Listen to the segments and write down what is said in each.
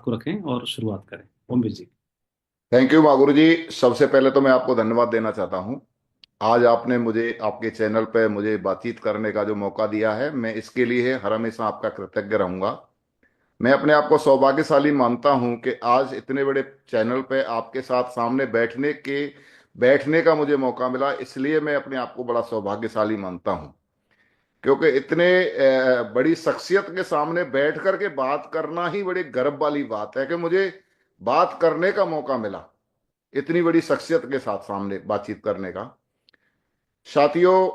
को रखें और शुरुआत करें। ओमवीर जी। थैंक यू मागुरु जी। सबसे पहले तो मैं आपको धन्यवाद देना चाहता हूँ। आज आपने मुझे आपके चैनल पे मुझे बातचीत करने का जो मौका दिया है, मैं इसके लिए हर हमेशा आपका कृतज्ञ रहूंगा। मैं अपने आप को सौभाग्यशाली मानता हूँ कि आज इतने बड़े चैनल पे आपके साथ सामने बैठने का मुझे मौका मिला, इसलिए मैं अपने आप को बड़ा सौभाग्यशाली मानता हूँ। क्योंकि इतने बड़ी शख्सियत के सामने बैठ कर के बात करना ही बड़ी गर्व वाली बात है कि मुझे बात करने का मौका मिला, इतनी बड़ी शख्सियत के साथ सामने बातचीत करने का। साथियों,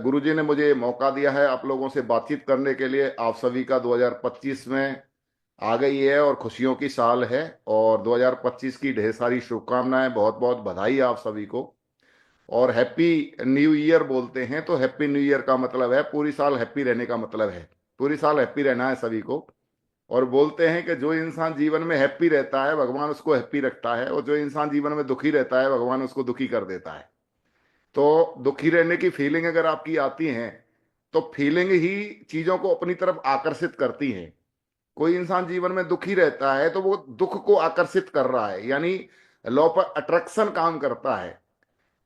गुरुजी ने मुझे मौका दिया है आप लोगों से बातचीत करने के लिए। आप सभी का 2025 में आ गई है और खुशियों की साल है, और 2025 की ढेर सारी शुभकामनाएं, बहुत बहुत बधाई आप सभी को। और हैप्पी न्यू ईयर बोलते हैं, तो हैप्पी न्यू ईयर का मतलब है पूरी साल हैप्पी रहने का मतलब है। पूरी साल हैप्पी रहना है सभी को। और बोलते हैं कि जो इंसान जीवन में हैप्पी रहता है भगवान उसको हैप्पी रखता है, और जो इंसान जीवन में दुखी रहता है भगवान उसको दुखी कर देता है। तो दुखी रहने की फीलिंग अगर आपकी आती है, तो फीलिंग ही चीजों को अपनी तरफ आकर्षित करती है। कोई इंसान जीवन में दुखी रहता है तो वो दुख को आकर्षित कर रहा है, यानी लॉ ऑफ अट्रैक्शन काम करता है।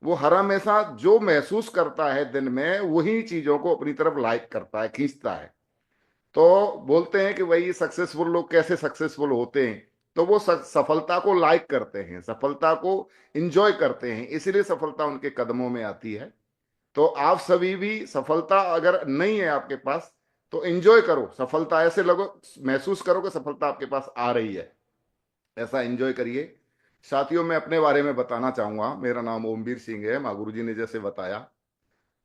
वो हर हमेशा जो महसूस करता है दिन में वही चीजों को अपनी तरफ लाइक करता है, खींचता है। तो बोलते हैं कि वही सक्सेसफुल लोग कैसे सक्सेसफुल होते हैं, तो वो सफलता को लाइक करते हैं, सफलता को इंजॉय करते हैं, इसीलिए सफलता उनके कदमों में आती है। तो आप सभी भी, सफलता अगर नहीं है आपके पास तो एंजॉय करो सफलता, ऐसे लगो, महसूस करो कि सफलता आपके पास आ रही है, ऐसा एंजॉय करिए। साथियों, मैं अपने बारे में बताना चाहूंगा। मेरा नाम ओमवीर सिंह है, माँ गुरु जी ने जैसे बताया।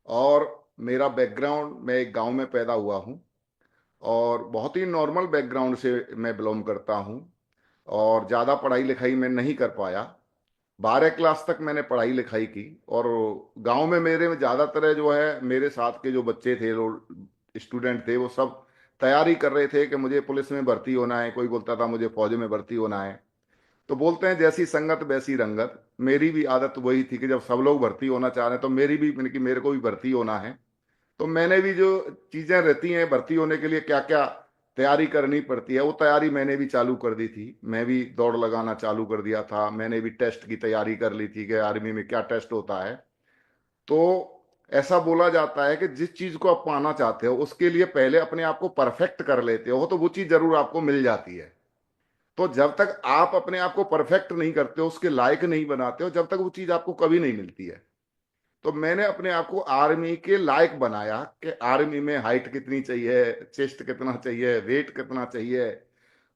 और मेरा बैकग्राउंड, मैं एक गांव में पैदा हुआ हूँ, और बहुत ही नॉर्मल बैकग्राउंड से मैं बिलोंग करता हूँ। और ज़्यादा पढ़ाई लिखाई मैं नहीं कर पाया। 12 क्लास तक मैंने पढ़ाई लिखाई की। और गांव में मेरे में ज़्यादातर जो है, मेरे साथ के जो बच्चे थे, जो स्टूडेंट थे, वो सब तैयारी कर रहे थे कि मुझे पुलिस में भर्ती होना है, कोई बोलता था मुझे फौज में भर्ती होना है। तो बोलते हैं जैसी संगत वैसी रंगत। मेरी भी आदत वही थी कि जब सब लोग भर्ती होना चाह रहे हैं तो मेरी भी, मैंने कि मेरे को भी भर्ती होना है। तो मैंने भी जो चीजें रहती हैं भर्ती होने के लिए, क्या क्या तैयारी करनी पड़ती है, वो तैयारी मैंने भी चालू कर दी थी। मैं भी दौड़ लगाना चालू कर दिया था। मैंने भी टेस्ट की तैयारी कर ली थी कि आर्मी में क्या टेस्ट होता है। तो ऐसा बोला जाता है कि जिस चीज को आप पाना चाहते हो उसके लिए पहले अपने आप को परफेक्ट कर लेते हो तो वो चीज जरूर आपको मिल जाती है। तो जब तक आप अपने आप को परफेक्ट नहीं करते हो, उसके लायक नहीं बनाते हो, जब तक वो चीज आपको कभी नहीं मिलती है। तो मैंने अपने आप को आर्मी के लायक बनाया कि आर्मी में हाइट कितनी चाहिए, चेस्ट कितना चाहिए, वेट कितना चाहिए,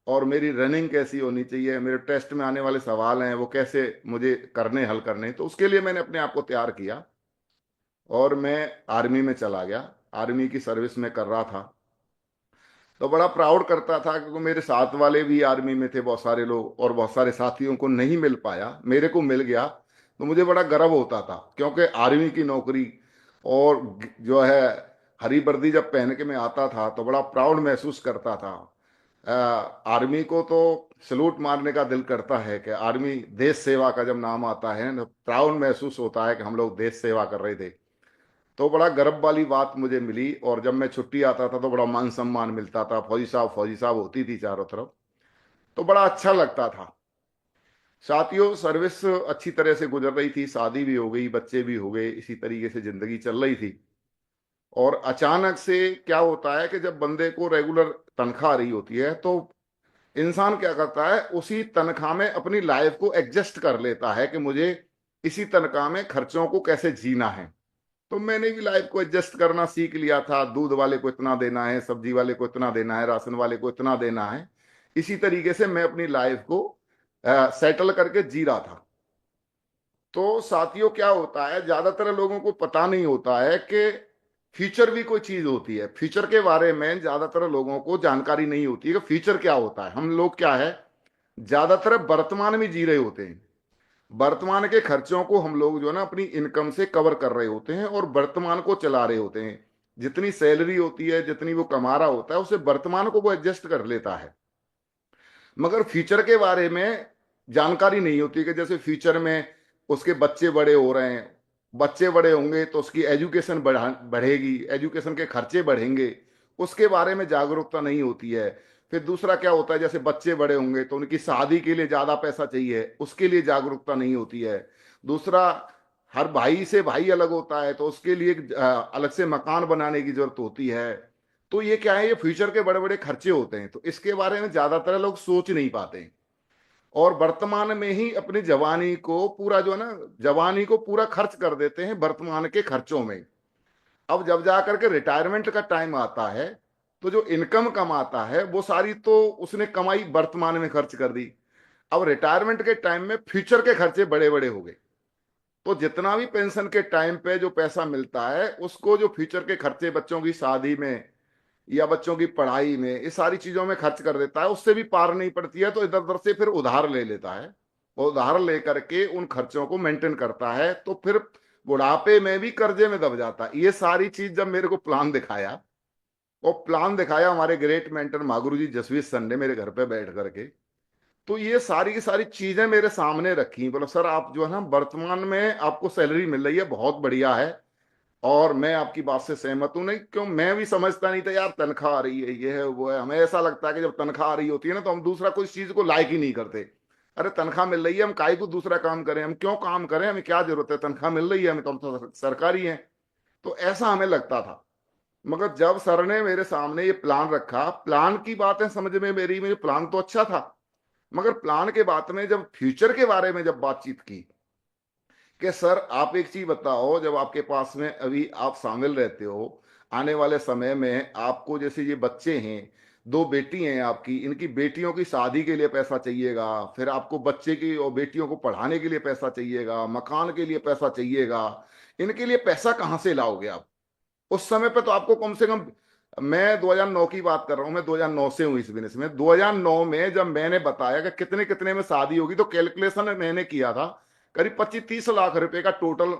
और मेरी रनिंग कैसी होनी चाहिए, मेरे टेस्ट में आने वाले सवाल हैं वो कैसे मुझे करने, हल करने। तो उसके लिए मैंने अपने आप को तैयार किया और मैं आर्मी में चला गया। आर्मी की सर्विस में कर रहा था। तो बड़ा प्राउड करता था क्योंकि मेरे साथ वाले भी आर्मी में थे बहुत सारे लोग, और बहुत सारे साथियों को नहीं मिल पाया, मेरे को मिल गया। तो मुझे बड़ा गर्व होता था क्योंकि आर्मी की नौकरी, और जो है हरी वर्दी जब पहन के मैं आता था तो बड़ा प्राउड महसूस करता था। आर्मी को तो सलूट मारने का दिल करता है कि आर्मी देश सेवा का जब नाम आता है तो प्राउड महसूस होता है कि हम लोग देश सेवा कर रहे थे। तो बड़ा गर्व वाली बात मुझे मिली। और जब मैं छुट्टी आता था तो बड़ा मान सम्मान मिलता था, फौजी साहब होती थी चारों तरफ। तो बड़ा अच्छा लगता था। साथियों, सर्विस अच्छी तरह से गुजर रही थी, शादी भी हो गई, बच्चे भी हो गए, इसी तरीके से जिंदगी चल रही थी। और अचानक से क्या होता है कि जब बंदे को रेगुलर तनख्वाह आ रही होती है तो इंसान क्या करता है, उसी तनख्वाह में अपनी लाइफ को एडजस्ट कर लेता है कि मुझे इसी तनख्वाह में खर्चों को कैसे जीना है। तो मैंने भी लाइफ को एडजस्ट करना सीख लिया था। दूध वाले को इतना देना है, सब्जी वाले को इतना देना है, राशन वाले को इतना देना है। इसी तरीके से मैं अपनी लाइफ को सेटल करके जी रहा था। तो साथियों, क्या होता है, ज्यादातर लोगों को पता नहीं होता है कि फ्यूचर भी कोई चीज होती है। फ्यूचर के बारे में ज्यादातर लोगों को जानकारी नहीं होती है कि फ्यूचर क्या होता है। हम लोग क्या है, ज्यादातर वर्तमान में जी रहे होते हैं। वर्तमान के खर्चों को हम लोग जो है ना अपनी इनकम से कवर कर रहे होते हैं और वर्तमान को चला रहे होते हैं। जितनी सैलरी होती है, जितनी वो कमा रहा होता है, उसे वर्तमान को वो एडजस्ट कर लेता है। मगर फ्यूचर के बारे में जानकारी नहीं होती कि जैसे फ्यूचर में उसके बच्चे बड़े हो रहे हैं, बच्चे बड़े होंगे तो उसकी एजुकेशन बढ़ेगी, एजुकेशन के खर्चे बढ़ेंगे, उसके बारे में जागरूकता नहीं होती है। फिर दूसरा क्या होता है, जैसे बच्चे बड़े होंगे तो उनकी शादी के लिए ज्यादा पैसा चाहिए, उसके लिए जागरूकता नहीं होती है। दूसरा, हर भाई से भाई अलग होता है तो उसके लिए अलग से मकान बनाने की जरूरत होती है। तो ये क्या है, ये फ्यूचर के बड़े बड़े खर्चे होते हैं, तो इसके बारे में ज्यादातर लोग सोच नहीं पाते हैं। और वर्तमान में ही अपनी जवानी को पूरा जो है ना, जवानी को पूरा खर्च कर देते हैं वर्तमान के खर्चों में। अब जब जाकर के रिटायरमेंट का टाइम आता है, तो जो इनकम कमाता है वो सारी तो उसने कमाई वर्तमान में खर्च कर दी। अब रिटायरमेंट के टाइम में फ्यूचर के खर्चे बड़े बड़े हो गए। तो जितना भी पेंशन के टाइम पे जो पैसा मिलता है उसको जो फ्यूचर के खर्चे, बच्चों की शादी में या बच्चों की पढ़ाई में, इस सारी चीजों में खर्च कर देता है, उससे भी पार नहीं पड़ती है, तो इधर उधर से फिर उधार ले लेता है। और उधार लेकर के उन खर्चों को मेंटेन करता है, तो फिर बुढ़ापे में भी कर्जे में दब जाता है। ये सारी चीज जब मेरे को प्लान दिखाया, और प्लान दिखाया हमारे ग्रेट मेंटर महागुरु जी जसवीर सन ने मेरे घर पे बैठ करके, तो ये सारी की सारी चीजें मेरे सामने रखी। बोलो सर, आप जो है ना, वर्तमान में आपको सैलरी मिल रही है, बहुत बढ़िया है, और मैं आपकी बात से सहमत हूं। नहीं क्यों, मैं भी समझता नहीं था यार, तनख्वाह आ रही है, ये है वो है। हमें ऐसा लगता है कि जब तनख्वाह आ रही होती है ना, तो हम दूसरा कोई चीज को लायक ही नहीं करते। अरे तनख्वाह मिल रही है, हम काहे को दूसरा काम करें, हम क्यों काम करें, हमें क्या जरूरत है, तनख्वाह मिल रही है हमें, तो हम तो सरकारी हैं। तो ऐसा हमें लगता था। मगर जब सर ने मेरे सामने ये प्लान रखा, प्लान की बातें समझ में मेरी, मेरे प्लान तो अच्छा था, मगर प्लान के बाद में जब फ्यूचर के बारे में जब बातचीत की, कि सर आप एक चीज बताओ, जब आपके पास में अभी आप शामिल रहते हो, आने वाले समय में आपको, जैसे ये बच्चे हैं, दो बेटी हैं आपकी, इनकी बेटियों की शादी के लिए पैसा चाहिएगा, फिर आपको बच्चे की और बेटियों को पढ़ाने के लिए पैसा चाहिएगा, मकान के लिए पैसा चाहिएगा, इनके लिए पैसा कहाँ से लाओगे आप? उस समय पे तो आपको कम से कम, मैं 2009 की बात कर रहा हूं, मैं 2009 से हूं इस बिजनेस में। 2009 में जब मैंने बताया कि कितने कितने में शादी होगी, तो कैलकुलेशन मैंने किया था, करीब 25-30 लाख रुपए का टोटल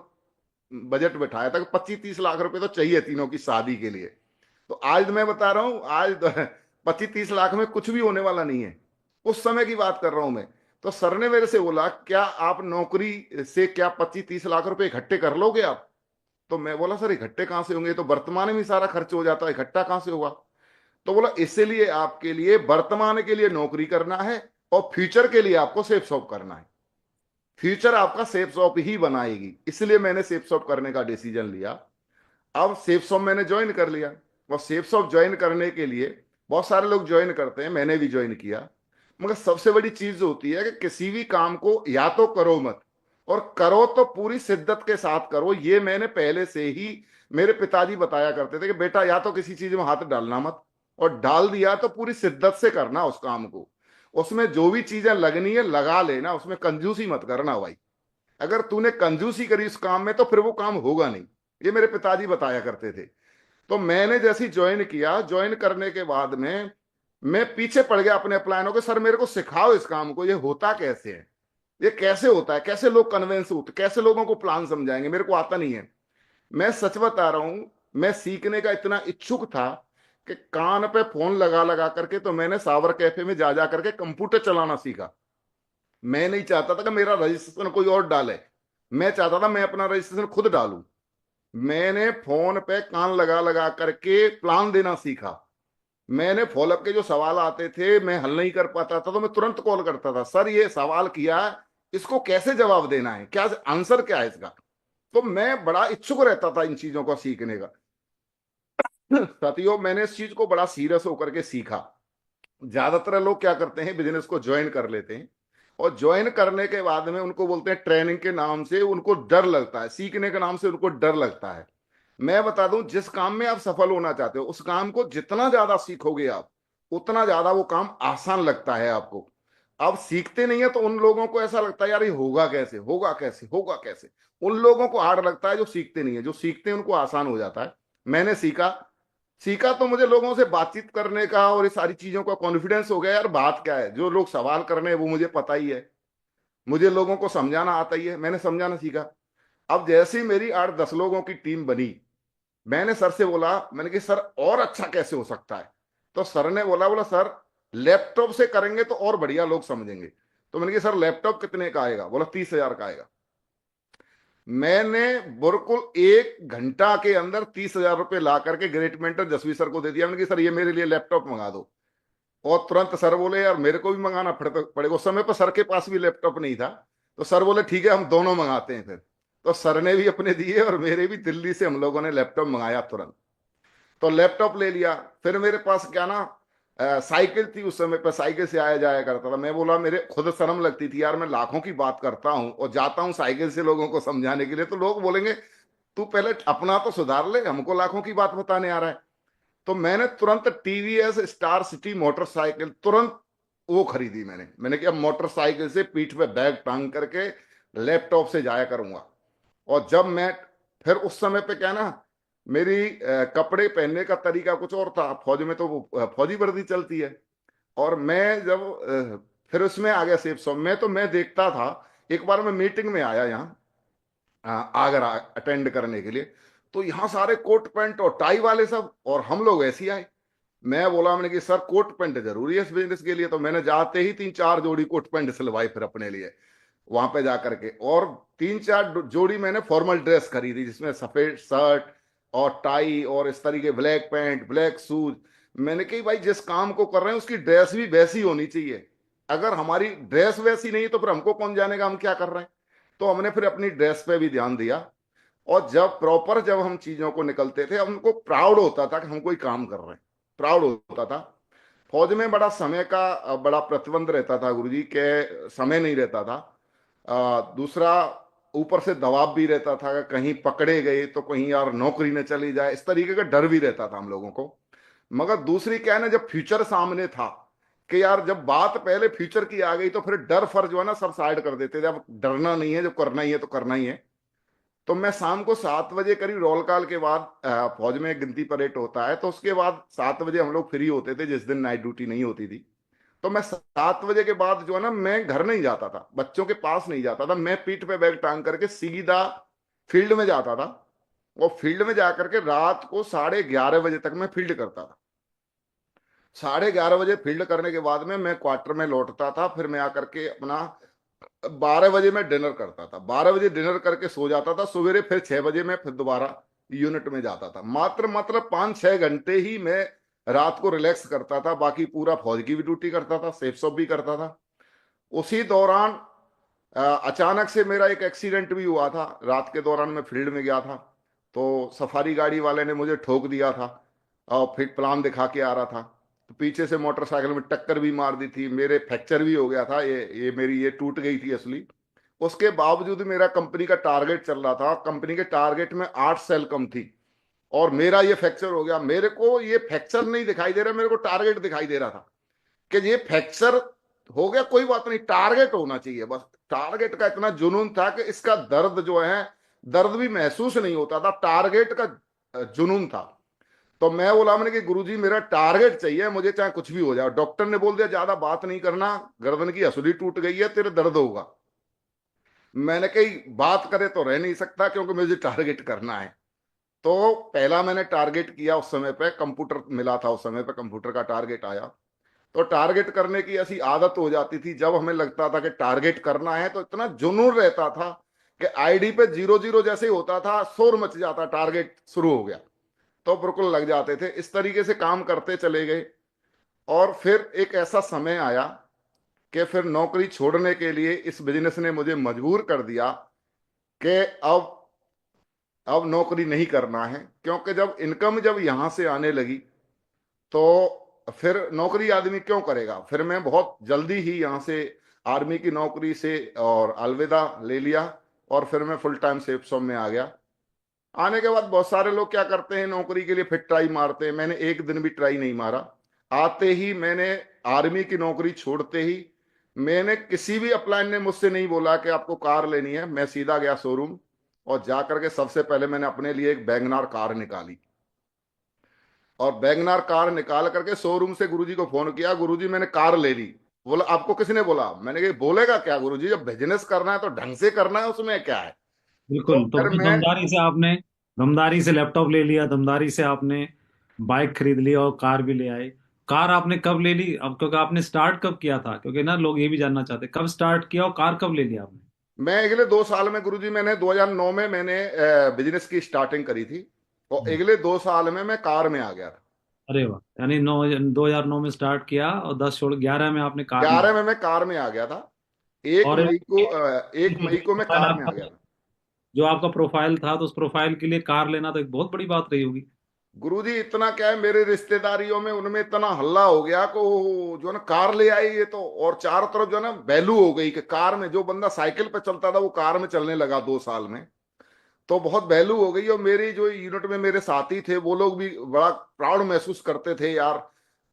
बजट बैठाया था कि 25-30 लाख रुपए तो चाहिए तीनों की शादी के लिए। तो आज मैं बता रहा हूं, आज 25-30 लाख में कुछ भी होने वाला नहीं है। उस समय की बात कर रहा हूं मैं। तो सर ने मेरे से बोला, क्या आप नौकरी से क्या 25-30 लाख रुपए इकट्ठे कर लोगे आप? तो मैं बोला, सर इकट्ठे कहां से होंगे, तो वर्तमान में ही सारा खर्च हो जाता है, इकट्ठा कहां से होगा? तो बोला, इसलिए आपके लिए वर्तमान के लिए नौकरी करना है, और फ्यूचर के लिए आपको सेफ शॉप करना है। फ्यूचर आपका सेफ शॉप ही बनाएगी, इसलिए मैंने सेफ शॉप करने का डिसीजन लिया। अब सेफ शॉप मैंने ज्वाइन कर लिया। और सेफ शॉप ज्वाइन करने के लिए बहुत सारे लोग ज्वाइन करते हैं, मैंने भी ज्वाइन किया। मगर सबसे बड़ी चीज होती है कि किसी भी काम को या तो करो मत, और करो तो पूरी शिद्दत के साथ करो। ये मैंने पहले से ही, मेरे पिताजी बताया करते थे कि बेटा या तो किसी चीज में हाथ डालना मत, और डाल दिया तो पूरी शिद्दत से करना उस काम को। उसमें जो भी चीजें लगनी है लगा लेना, उसमें कंजूसी मत करना भाई। अगर तूने कंजूसी करी उस काम में तो फिर वो काम होगा नहीं। ये मेरे पिताजी बताया करते थे। तो मैंने जैसे ज्वाइन किया, ज्वाइन करने के बाद में मैं पीछे पड़ गया अपने प्लानों के। सर मेरे को सिखाओ इस काम को, ये होता कैसे है, ये कैसे होता है, कैसे लोग कन्वेंस होते, कैसे लोगों को प्लान समझाएंगे, मेरे को आता नहीं है। मैं सच बता रहा हूं, मैं सीखने का इतना इच्छुक था कि कान पे फोन लगा लगा करके तो मैंने सावर कैफे में जा जा करके कंप्यूटर चलाना सीखा। मैं नहीं चाहता था कि मेरा रजिस्ट्रेशन कोई और डाले, मैं चाहता था मैं अपना रजिस्ट्रेशन खुद डालूं। मैंने फोन पे कान लगा लगा करके प्लान देना सीखा। मैंने फॉलोअप के जो सवाल आते थे, मैं हल नहीं कर पाता था, तो मैं तुरंत कॉल करता था, सर ये सवाल किया, इसको कैसे जवाब देना है, क्या आंसर क्या है इसका। तो मैं बड़ा इच्छुक रहता था इन चीजों को सीखने का। साथियों, मैंने इस चीज को बड़ा सीरियस होकर के सीखा। ज्यादातर लोग क्या करते हैं, बिजनेस को ज्वाइन कर लेते हैं, और ज्वाइन करने के बाद में उनको बोलते हैं ट्रेनिंग के नाम से उनको डर लगता है, सीखने के नाम से उनको डर लगता है। मैं बता दूं, जिस काम में आप सफल होना चाहते हो, उस काम को जितना ज्यादा सीखोगे आप, उतना ज्यादा वो काम आसान लगता है आपको। आप सीखते नहीं है तो उन लोगों को ऐसा लगता है यार ये होगा कैसे, होगा कैसे, होगा कैसे। उन लोगों को हार्ड लगता है जो सीखते नहीं है, जो सीखते हैं उनको आसान हो जाता है। मैंने सीखा। सीखा तो मुझे लोगों से बातचीत करने का और ये सारी चीजों का कॉन्फिडेंस हो गया, यार बात क्या है, जो लोग सवाल कर रहे हैं वो मुझे पता ही है, मुझे लोगों को समझाना आता ही है, मैंने समझाना सीखा। अब जैसे ही मेरी 8-10 लोगों की टीम बनी, मैंने सर से बोला, मैंने कहा सर और अच्छा कैसे हो सकता है? तो सर ने बोला बोला सर लैपटॉप से करेंगे तो और बढ़िया लोग समझेंगे। तो मैंने कहा सर लैपटॉप कितने का आएगा? बोला 30,000 का आएगा। मैंने बिल्कुल 1 घंटा के अंदर 30,000 रुपए ला करके ग्रेट मेंटर जसवी सर को दे दिया। मैंने कहा सर ये मेरे लिए लैपटॉप मंगा दो। और तुरंत सर बोले यार मेरे को भी मंगाना पड़ेगा। उस समय पर सर के पास भी लैपटॉप नहीं था, तो सर बोले ठीक है हम दोनों मंगाते हैं फिर। तो सर ने भी अपने दिए और मेरे भी, दिल्ली से हम लोगों ने लैपटॉप मंगाया तुरंत। तो लैपटॉप ले लिया। फिर मेरे पास क्या ना, साइकिल थी उस समय पर, साइकिल से आया जाया करता था। मैं बोला, मेरे खुद शर्म लगती थी यार, मैं लाखों की बात करता हूँ और जाता हूँ साइकिल से लोगों को समझाने के लिए, तो लोग बोलेंगे तू पहले अपना तो सुधार ले, हमको लाखों की बात बताने आ रहा है। तो मैंने तुरंत टीवीएस स्टार सिटी मोटरसाइकिल तुरंत वो खरीदी। मैंने कहा मोटरसाइकिल से पीठ पे बैग टांग करके लैपटॉप से जाया करूंगा। और जब मैं, फिर उस समय पे क्या ना, मेरी कपड़े पहनने का तरीका कुछ और था। फौज में तो वो फौजी वर्दी चलती है। और मैं जब फिर उसमें आ गया सेफ सॉन्ग में, तो मैं देखता था। एक बार मैं मीटिंग में आया यहाँ आगरा अटेंड करने के लिए, तो यहाँ सारे कोट पैंट और टाई वाले सब, और हम लोग ऐसे ही आए। मैं बोला, मैंने कि सर कोट पैंट जरूरी है इस बिजनेस के लिए। तो मैंने जाते ही 3-4 जोड़ी कोट पैंट सिलवाई फिर अपने लिए वहां पे जा करके। और 3-4 जोड़ी मैंने फॉर्मल ड्रेस खरीदी, जिसमें सफेद शर्ट और टाई और इस तरीके ब्लैक पैंट ब्लैक शूज। मैंने कही भाई जिस काम को कर रहे हैं उसकी ड्रेस भी वैसी होनी चाहिए। अगर हमारी ड्रेस वैसी नहीं तो फिर हमको कौन जानेगा हम क्या कर रहे हैं। तो हमने फिर अपनी ड्रेस पे भी ध्यान दिया। और जब हम चीजों को निकलते थे, हमको प्राउड होता था कि हम कोई काम कर रहे हैं, प्राउड होता था। फौज में बड़ा समय का बड़ा प्रतिबंध रहता था गुरुजी, के समय नहीं रहता था। दूसरा, ऊपर से दबाव भी रहता था कि कहीं पकड़े गए तो कहीं यार नौकरी न चली जाए, इस तरीके का डर भी रहता था हम लोगों को। मगर दूसरी क्या है ना, जब फ्यूचर सामने था कि यार जब बात पहले फ्यूचर की आ गई, तो फिर डर फर जो है ना सब साइड कर देते थे। अब डरना नहीं है, जो करना ही है तो करना ही है। तो मैं शाम को 7 बजे करीब रोल कॉल के बाद, फौज में गिनती परेड होता है, तो उसके बाद 7 बजे हम लोग फ्री होते थे, जिस दिन नाइट ड्यूटी नहीं होती थी। तो मैं 7 बजे के बाद जो है ना, मैं घर नहीं जाता था, बच्चों के पास नहीं जाता था। मैं पीठ पे बैग टांग करके सीधा फील्ड में जाता था। और फील्ड में जाकर के रात को 11:30 बजे तक मैं फील्ड करता था। 11:30 बजे फील्ड करने के बाद में मैं क्वार्टर में लौटता था। फिर मैं आकर के अपना 12 बजे मैं डिनर करता था। 12 बजे डिनर करके सो जाता था। सवेरे फिर 6 बजे मैं फिर दोबारा यूनिट में जाता था। मात्र मतलब 5-6 घंटे ही मैं रात को रिलैक्स करता था, बाकी पूरा फौज की भी ड्यूटी करता था, सेफ सॉप भी करता था। उसी दौरान अचानक से मेरा एक एक्सीडेंट भी हुआ था। रात के दौरान मैं फील्ड में गया था, तो सफारी गाड़ी वाले ने मुझे ठोक दिया था और फिर प्लान दिखा के आ रहा था, तो पीछे से मोटरसाइकिल में टक्कर भी मार दी थी। मेरे फ्रैक्चर भी हो गया था, ये मेरी ये टूट गई थी असली। उसके बावजूद मेरा कंपनी का टारगेट चल रहा था। कंपनी के टारगेट में 8 सेल कम थी, और मेरा ये फ्रैक्चर हो गया। मेरे को ये फ्रैक्चर नहीं दिखाई दे रहा, मेरे को टारगेट दिखाई दे रहा था कि ये फ्रैक्चर हो गया, कोई बात नहीं, टारगेट होना चाहिए बस। टारगेट का इतना जुनून था कि इसका दर्द जो है, दर्द भी महसूस नहीं होता था, टारगेट का जुनून था। तो मैं बोला, मैंने कि गुरुजी मेरा टारगेट चाहिए, मुझे चाहे कुछ भी हो जाए। डॉक्टर ने बोल दिया ज्यादा बात नहीं करना, गर्दन की हसूली टूट गई है, तेरे दर्द होगा। मैंने कही बात करे तो रह नहीं सकता, क्योंकि मुझे टारगेट करना है। तो पहला मैंने टारगेट किया। उस समय पे कंप्यूटर मिला था, उस समय पे कंप्यूटर का टारगेट आया। तो टारगेट करने की ऐसी आदत हो जाती थी, जब हमें लगता था कि टारगेट करना है तो इतना जुनून रहता था कि आईडी पे 00 जैसे ही होता था शोर मच जाता, टारगेट शुरू हो गया, तो बिल्कुल लग जाते थे। इस तरीके से काम करते चले गए। और फिर एक ऐसा समय आया कि फिर नौकरी छोड़ने के लिए इस बिजनेस ने मुझे मजबूर कर दिया कि अब नौकरी नहीं करना है। क्योंकि जब इनकम जब यहां से आने लगी, तो फिर नौकरी आदमी क्यों करेगा। फिर मैं बहुत जल्दी ही यहाँ से आर्मी की नौकरी से और अलविदा ले लिया, और फिर मैं फुल टाइम सेफ सॉम में आ गया। आने के बाद बहुत सारे लोग क्या करते हैं, नौकरी के लिए फिर ट्राई मारते हैं। मैंने एक दिन भी ट्राई नहीं मारा। आते ही मैंने, आर्मी की नौकरी छोड़ते ही मैंने, किसी भी अपलाइन ने मुझसे नहीं बोला कि आपको कार लेनी है। मैं सीधा गया शोरूम, और जा करके सबसे पहले मैंने अपने लिए एक वैगनार कार निकाली। और वैगनार कार निकाल करके शोरूम से गुरुजी को फोन किया, गुरुजी मैंने कार ले ली। बोला आपको किसने बोला। मैंने कहा बोलेगा क्या गुरुजी, जब बिजनेस करना है तो ढंग से करना है, उसमें क्या है। तो बिल्कुल। तो फिर बड़ी मैं, दमदारी से लैपटॉप ले लिया, दमदारी से आपने बाइक खरीद ली और कार भी ले आए। कार आपने कब ले ली, अब क्योंकि आपने स्टार्ट कब किया था, क्योंकि ना लोग ये भी जानना चाहते हैं, कब स्टार्ट किया और कार कब ले लिया आपने। मैं अगले 2 साल में गुरुजी, मैंने 2009 में मैंने बिजनेस की स्टार्टिंग करी थी, और अगले 2 साल में मैं कार में आ गया था। अरे वाह, यानी 2009 में स्टार्ट किया और 10 छोड़ 11 में आपने कार में 11 लिया। में मैं कार में आ गया था। एक और मई को एक जो मई को मैं प्रोफाइल कार में आ आपका गया था। जो आपका प्रोफाइल था, तो उस प्रोफाइल के लिए कार लेना तो एक बहुत बड़ी बात रही होगी। गुरुजी इतना क्या है, मेरे रिश्तेदारियों में उनमें इतना हल्ला हो गया को जो है ना कार ले आई ये तो, और चारों तरफ जो है ना वैल्यू हो गई कि कार में जो बंदा साइकिल पे चलता था वो कार में चलने लगा 2 साल में। तो बहुत वैल्यू हो गई, और मेरी जो यूनिट में मेरे साथी थे वो लोग भी बड़ा प्राउड महसूस करते थे यार,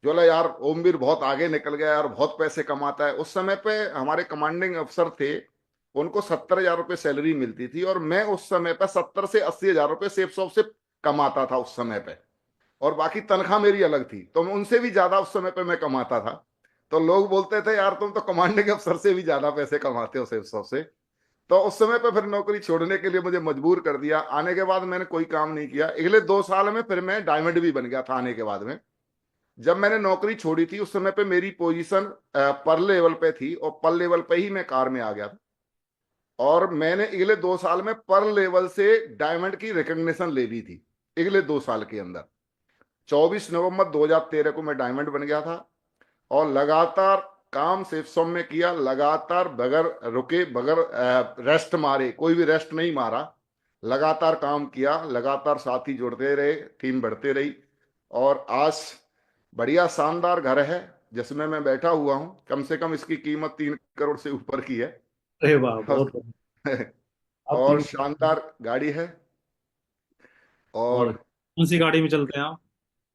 जो है यार ओमवीर बहुत आगे निकल गया यार, बहुत पैसे कमाता है। उस समय पे हमारे कमांडिंग अफसर थे, उनको 70,000 रुपये सैलरी मिलती थी, और मैं उस समय पे 70 से 80 हजार रुपये सेफ शॉप से कमाता था उस समय पे। और बाकी तनख्वाह मेरी अलग थी, तो मैं उनसे भी ज्यादा उस समय पे मैं कमाता था। तो लोग बोलते थे यार तुम तो कमांडिंग अफसर से भी ज्यादा पैसे कमाते हो सेफ शॉप से। तो उस समय पे फिर नौकरी छोड़ने के लिए मुझे मजबूर कर दिया। आने के बाद मैंने कोई काम नहीं किया, अगले 2 साल में फिर मैं डायमंड भी बन गया था आने के बाद में। जब मैंने नौकरी छोड़ी थी उस समय पे मेरी पोजीशन पर लेवल पे थी, और पर लेवल पे ही मैं कार में आ गया था। और मैंने अगले 2 साल में पर लेवल से डायमंड की रिकग्निशन ले ली थी, अगले 2 साल के अंदर। 24 नवंबर 2013 को मैं डायमंड बन गया था। और लगातार काम सेफ्सॉम में किया, लगातार बगैर रुके, बगैर रेस्ट मारे, कोई भी रेस्ट नहीं मारा। लगातार काम किया, लगातार साथी जुड़ते रहे, टीम बढ़ते रही। और आज बढ़िया शानदार घर है जिसमें मैं बैठा हुआ हूं, कम से कम इसकी कीमत 3 करोड़ से ऊपर की है। अरे वाह, बहुत बढ़िया। आप और तीन। शानदार गाड़ी है। और और कौन सी गाड़ी में चलते हैं आप?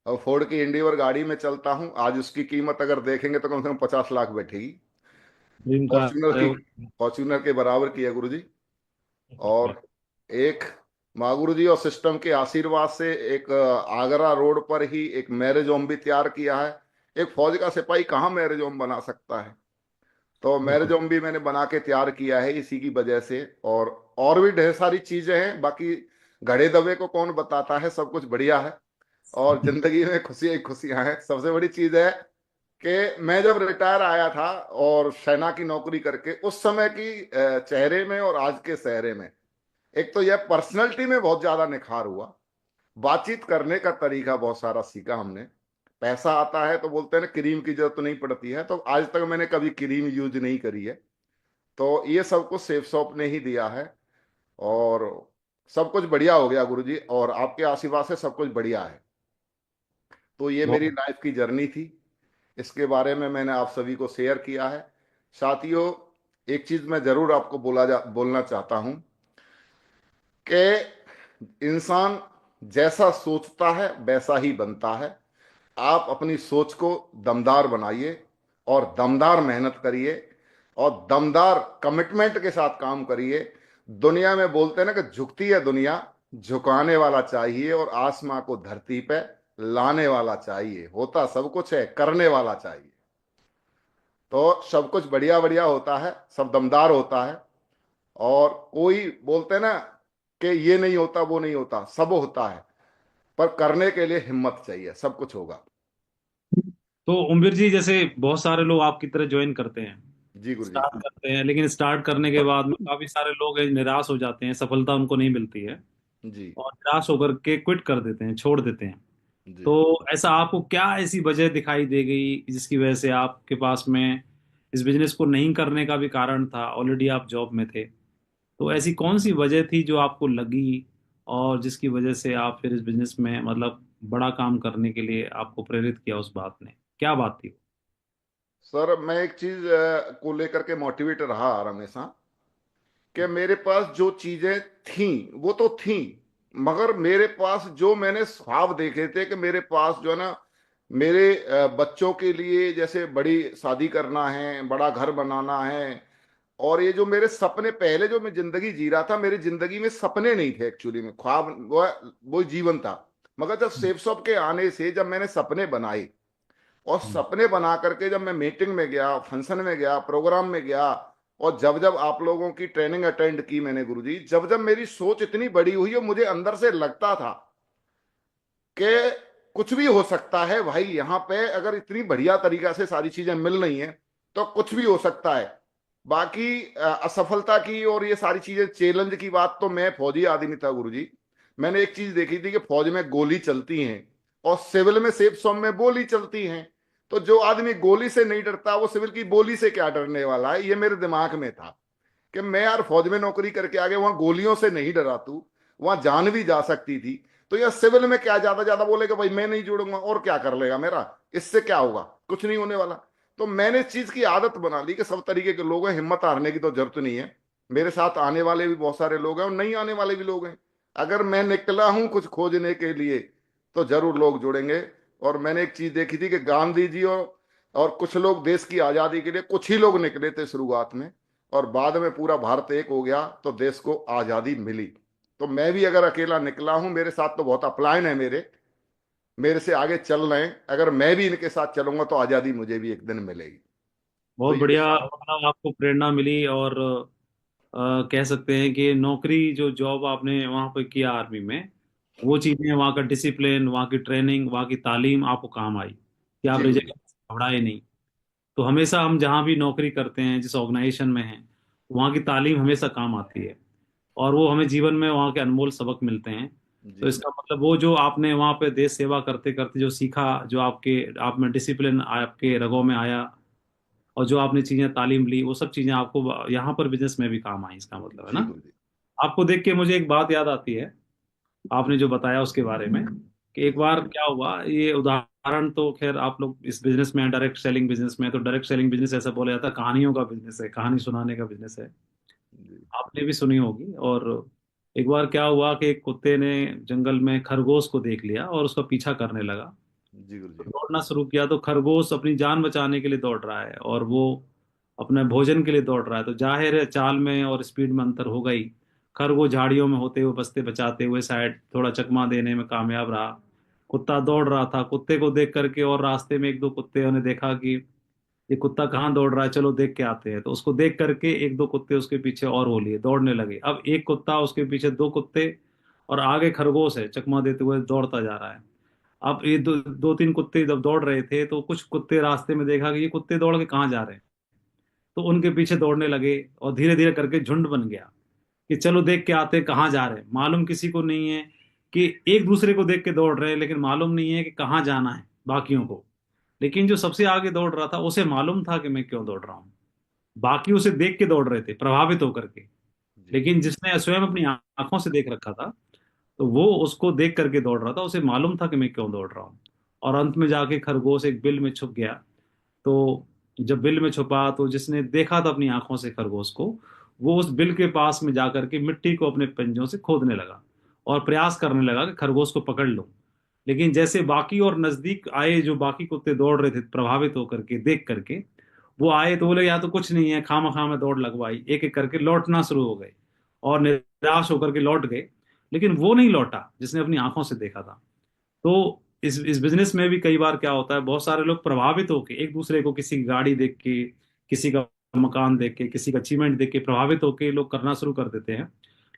फोर्ड की इंडिवर गाड़ी में चलता हूं। आज उसकी कीमत अगर देखेंगे तो कम से कम 50 लाख बैठेगी। ड्रीम कार फॉर्च्यूनर है की, वो। फॉर्च्यूनर के बराबर की है गुरुजी। और एक माँ गुरु जी और सिस्टम के आशीर्वाद से एक आगरा रोड पर ही एक मैरिज होम भी तैयार किया है। एक फौज का सिपाही कहाँ मैरिज होम बना सकता है, तो मैरिज बिल्कुल। होम भी मैंने बना के तैयार किया है इसी की वजह से। और भी ढेर सारी चीजें हैं, बाकी घड़े दबे को कौन बताता है, सब कुछ बढ़िया है। और जिंदगी में खुशियां ही खुशियां हैं। सबसे बड़ी चीज है कि मैं जब रिटायर आया था और सेना की नौकरी करके, उस समय की चेहरे में और आज के चेहरे में एक तो यह पर्सनैलिटी में बहुत ज्यादा निखार हुआ। बातचीत करने का तरीका बहुत सारा सीखा हमने। पैसा आता है तो बोलते हैं ना क्रीम की जरूरत नहीं पड़ती है, तो आज तक मैंने कभी क्रीम यूज नहीं करी है। तो ये सब कुछ सेफ शॉप ने ही दिया है। और सब कुछ बढ़िया हो गया गुरुजी, और आपके आशीर्वाद से सब कुछ बढ़िया है। तो ये मेरी बहुत। लाइफ की जर्नी थी, इसके बारे में मैंने आप सभी को शेयर किया है। साथियों, एक चीज मैं जरूर आपको बोलना चाहता हूं कि इंसान जैसा सोचता है वैसा ही बनता है। आप अपनी सोच को दमदार बनाइए, और दमदार मेहनत करिए, और दमदार कमिटमेंट के साथ काम करिए। दुनिया में बोलते हैं ना कि झुकती है दुनिया, झुकाने वाला चाहिए, और आसमां को धरती पे लाने वाला चाहिए। होता सब कुछ है, करने वाला चाहिए। तो सब कुछ बढ़िया बढ़िया होता है, सब दमदार होता है। और कोई बोलते हैं ना कि ये नहीं होता वो नहीं होता, सब होता है। पर करने के लिए हिम्मत चाहिए, सब कुछ होगा। तो उमवीर जी, जैसे बहुत सारे लोग आपकी तरह ज्वाइन करते हैं, जी गुरु जी। स्टार्ट करते हैं, लेकिन स्टार्ट करने के बाद में काफी सारे लोग निराश हो जाते हैं, सफलता उनको नहीं मिलती है, जी। और निराश होकर के क्विट कर देते हैं, छोड़ देते हैं। जी। तो ऐसा आपको क्या ऐसी वजह दिखाई दे गई जिसकी वजह से आपके पास में इस बिजनेस को नहीं करने का भी कारण था? ऑलरेडी आप जॉब में थे, तो ऐसी कौन सी वजह थी जो आपको लगी, और जिसकी वजह से आप फिर इस बिजनेस में मतलब बड़ा काम करने के लिए आपको प्रेरित किया? उस बात ने क्या बात थी? सर मैं एक चीज को लेकर के मोटिवेट रहा हमेशा, कि मेरे पास जो चीजें थीं वो तो थीं, मगर मेरे पास जो मैंने ख्वाब देखे थे कि मेरे पास जो है ना, मेरे बच्चों के लिए जैसे बड़ी शादी करना है, बड़ा घर बनाना है। और ये जो मेरे सपने, पहले जो मैं जिंदगी जी रहा था, मेरी जिंदगी में सपने नहीं थे एक्चुअली में, ख्वाब वो जीवन था। मगर जब सेफ शॉप के आने से जब मैंने सपने बनाए, और सपने बना करके जब मैं मीटिंग में गया, फंक्शन में गया, प्रोग्राम में गया, और जब जब आप लोगों की ट्रेनिंग अटेंड की मैंने गुरुजी, जब जब मेरी सोच इतनी बड़ी हुई और मुझे अंदर से लगता था कि कुछ भी हो सकता है भाई, यहाँ पे अगर इतनी बढ़िया तरीका से सारी चीजें मिल रही हैं तो कुछ भी हो सकता है। बाकी असफलता की और ये सारी चीजें चैलेंज की बात, तो मैं फौजी आदमी था गुरुजी। मैंने एक चीज देखी थी कि फौज में गोली चलती हैं और सिविल में सेफ सॉम में बोली चलती हैं। तो जो आदमी गोली से नहीं डरता वो सिविल की बोली से क्या डरने वाला है, ये मेरे दिमाग में था कि मैं यार फौज में नौकरी करके आगे, वहां गोलियों से नहीं डरा तू, वहां जान भी जा सकती थी। तो यार सिविल में क्या ज्यादा ज्यादा बोलेगा भाई मैं नहीं जुड़ूंगा, और क्या कर लेगा मेरा, इससे क्या होगा, कुछ नहीं होने वाला। तो मैंने इस चीज की आदत बना ली कि सब तरीके के लोग हैं, हिम्मत हारने की तो जरूरत नहीं है। मेरे साथ आने वाले भी बहुत सारे लोग हैं और नहीं आने वाले भी लोग हैं। अगर मैं निकला हूं कुछ खोजने के लिए तो जरूर लोग जुड़ेंगे। और मैंने एक चीज देखी थी कि गांधी जी और कुछ लोग देश की आजादी के लिए, कुछ ही लोग निकले थे शुरुआत में, और बाद में पूरा भारत एक हो गया तो देश को आजादी मिली। तो मैं भी अगर अकेला निकला हूं, मेरे साथ तो बहुत अपलायन है मेरे, मेरे से आगे चल रहे हैं, अगर मैं भी इनके साथ चलूंगा तो आजादी मुझे भी एक दिन मिलेगी। तो बहुत ये बढ़िया, विश्वास। मतलब आपको प्रेरणा मिली। और कह सकते हैं कि नौकरी जो जॉब आपने वहाँ पे किया आर्मी में, वो चीज़ें, वहाँ का डिसिप्लिन, वहाँ की ट्रेनिंग, वहाँ की तालीम आपको काम आई कि आप जी गुरु जी। रिजेक्शन से घबराए नहीं। तो हमेशा हम जहाँ भी नौकरी करते हैं, जिस ऑर्गेनाइजेशन में हैं, वहाँ की तालीम हमेशा काम आती है। और वो हमें जीवन में वहाँ के अनमोल सबक मिलते हैं। तो जी इसका मतलब वो जो आपने वहाँ पे देश सेवा करते करते जो सीखा, जो आपके आप में डिसिप्लिन आपके रगों में आया, और जो आपने चीजें तालीम ली, वो सब चीजें आपको यहाँ पर बिजनेस में भी काम आई, इसका मतलब है जी ना। गुरु जी। आपको देख के मुझे एक बात याद आती है, आपने जो बताया उसके बारे में, कि एक जी बार क्या हुआ, ये उदाहरण तो खैर आप लोग इस बिजनेस में, डायरेक्ट सेलिंग बिजनेस में, तो डायरेक्ट सेलिंग बिजनेस ऐसा बोला जाता है, कहानियों का बिजनेस है, कहानी सुनाने का बिजनेस है। जी। आपने भी सुनी होगी। और एक बार क्या हुआ कि एक कुत्ते ने जंगल में खरगोश को देख लिया और उसका पीछा करने लगा। जी गुरु तो जी। दौड़ना शुरू किया, तो खरगोश अपनी जान बचाने के लिए दौड़ रहा है, और वो अपने भोजन के लिए दौड़ रहा है, तो जाहिर है चाल में और स्पीड में अंतर हो गई। खरगोश झाड़ियों में होते हुए, बचते बचाते हुए शायद थोड़ा चकमा देने में कामयाब रहा। कुत्ता दौड़ रहा था, कुत्ते को देख करके, और रास्ते में एक दो कुत्ते ने देखा कि ये कुत्ता कहाँ दौड़ रहा है, चलो देख के आते हैं। तो उसको देख करके एक दो कुत्ते उसके पीछे और हो लिए, दौड़ने लगे। अब एक कुत्ता, उसके पीछे दो कुत्ते, और आगे खरगोश है चकमा देते हुए दौड़ता जा रहा है। अब ये दो दो तीन कुत्ते जब दौड़ रहे थे, तो कुछ कुत्ते रास्ते में देखा कि ये कुत्ते दौड़ के कहाँ जा रहे हैं, तो उनके पीछे दौड़ने लगे, और धीरे धीरे करके झुंड बन गया कि चलो देख के आते हैं कहाँ जा रहे हैं। मालूम किसी को नहीं है कि एक दूसरे को देख के दौड़ रहे हैं, लेकिन मालूम नहीं है कि कहाँ जाना है बाकियों को। लेकिन जो सबसे आगे दौड़ रहा था, उसे मालूम था कि मैं क्यों दौड़ रहा हूँ। बाकी उसे देख के दौड़ रहे थे, प्रभावित होकर के। जी लेकिन जिसने स्वयं अपनी आंखों से देख रखा था, तो वो उसको देख करके दौड़ रहा था, उसे मालूम था कि मैं क्यों दौड़ रहा हूँ। और अंत में जाके खरगोश एक बिल में छुप गया। तो जब बिल में छुपा, तो जिसने देखा था अपनी आंखों से खरगोश को, वो उस बिल के पास में जाकर के मिट्टी को अपने पंजों से खोदने लगा, और प्रयास करने लगा कि खरगोश को पकड़ लूं। लेकिन जैसे बाकी और नजदीक आए, जो बाकी कुत्ते दौड़ रहे थे प्रभावित होकर के देख करके, वो आए तो बोले यहाँ तो कुछ नहीं है, खामा खामा दौड़ लगवाई, एक एक करके लौटना शुरू हो गए, और निराश होकर के लौट गए। लेकिन वो नहीं लौटा जिसने अपनी आंखों से देखा था। तो इस बिजनेस में भी कई बार क्या होता है, बहुत सारे लोग प्रभावित होके एक दूसरे को, किसी की गाड़ी देख के, किसी का मकान देख के, किसी का अचीवमेंट देख के प्रभावित होके लोग करना शुरू कर देते हैं।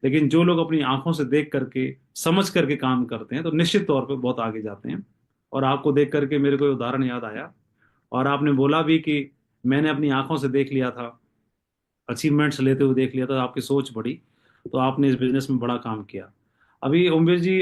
लेकिन जो लोग अपनी आंखों से देख करके, समझ करके काम करते हैं, तो निश्चित तौर पे बहुत आगे जाते हैं। और आपको देख करके मेरे को ये उदाहरण याद आया। और आपने बोला भी कि मैंने अपनी आंखों से देख लिया था, अचीवमेंट्स लेते हुए देख लिया था, आपकी सोच बढ़ी, तो आपने इस बिजनेस में बड़ा काम किया। अभी उमेश जी,